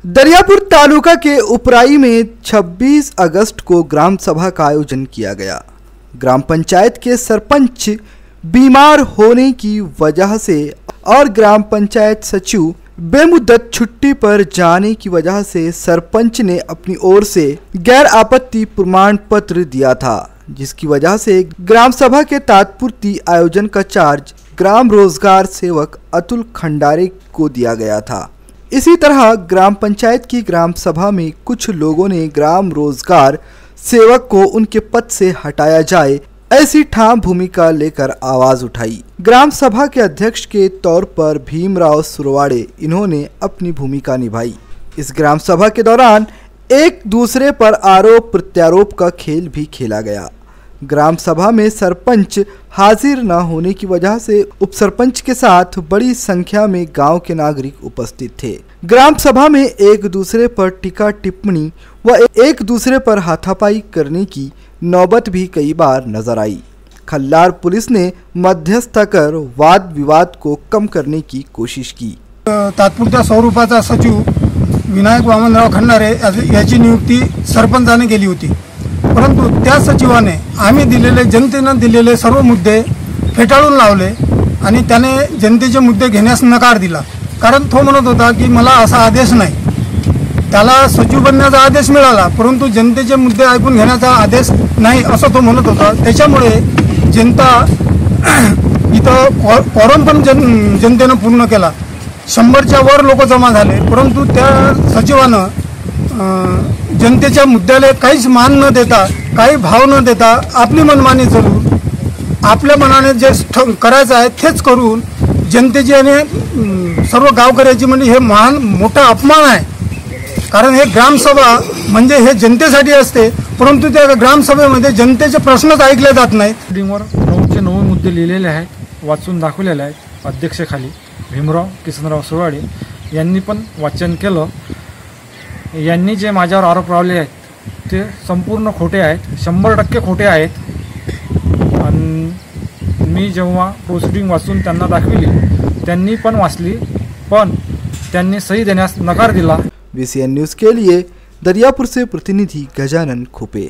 दरियापुर तालुका के उपराई में 26 अगस्त को ग्राम सभा का आयोजन किया गया। ग्राम पंचायत के सरपंच बीमार होने की वजह से और ग्राम पंचायत सचिव बेमुद्दत छुट्टी पर जाने की वजह से सरपंच ने अपनी ओर से गैर आपत्ति प्रमाण पत्र दिया था, जिसकी वजह से ग्राम सभा के तात्पुरती आयोजन का चार्ज ग्राम रोजगार सेवक अतुल खंडारे को दिया गया था। इसी तरह ग्राम पंचायत की ग्राम सभा में कुछ लोगों ने ग्राम रोजगार सेवक को उनके पद से हटाया जाए ऐसी ठाम भूमिका लेकर आवाज उठाई। ग्राम सभा के अध्यक्ष के तौर पर भीमराव सुरवाड़े इन्होंने अपनी भूमिका निभाई। इस ग्राम सभा के दौरान एक दूसरे पर आरोप प्रत्यारोप का खेल भी खेला गया। ग्राम सभा में सरपंच हाजिर न होने की वजह से उपसरपंच के साथ बड़ी संख्या में गांव के नागरिक उपस्थित थे। ग्राम सभा में एक दूसरे पर टीका टिप्पणी व एक दूसरे पर हाथापाई करने की नौबत भी कई बार नजर आई। खल्लार पुलिस ने मध्यस्थ कर वाद विवाद को कम करने की कोशिश की। तात्पुरत्या स्वरूपाचा सचिव विनायक वामनराव खंडारे याची नियुक्ती सरपंचाने केली होती, परंतु त्या सचिवाने आम्ही दिलेले जनतेने दिलेले सर्व मुद्दे फेटाळून लावले आणि त्याने जनतेचे मुद्दे घेण्यास नकार दिला। कारण तो म्हणत होता की मला असा आदेश नाही, त्याला सचिव बनण्याचा आदेश मिळाला परंतु जनतेचे मुद्दे ऐकून घेण्याचा आदेश नाही असं तो म्हणत होता। त्याच्यामुळे जनता इथं फॉर्म पण जनतेने पूर्ण केला। 100च्या वर लोक जमा झाले, परंतु त्या सचिवानं जनतेच्या मुद्द्याला काहीच मान न देता, काही भाव न देता आपली मनमानी चालून आपल्या मनाने जे करायचं आहे तेच करून जनतेची आणि सर्व गावकऱ्याची म्हणजे हे महान मोठा अपमान आहे। कारण हे ग्रामसभा म्हणजे हे जनतेसाठी असते, परंतु त्या ग्रामसभेमध्ये जनतेचे प्रश्नच ऐकले जात नाहीत। वर 9चे 9 मुद्दे लिहिलेले आहेत, वाचून दाखवलेले आहेत। अध्यक्षाखाली भीमराव किसनराव सुरवाडे यांनी पण वाचन केलं। यांनी जे माझ्यावर आरोप लावले आहेत ते संपूर्ण खोटे आहेत, 100% खोटे आहेत। आणि मी जेव्हा प्रोसिडिंग वाचून त्यांना दाखविली, त्यांनी पण वाचली, पण त्यांनी सही देण्यास नकार दिला। VCN न्यूज़ के लिए दरियापुर से प्रतिनिधि गजानन खोपे।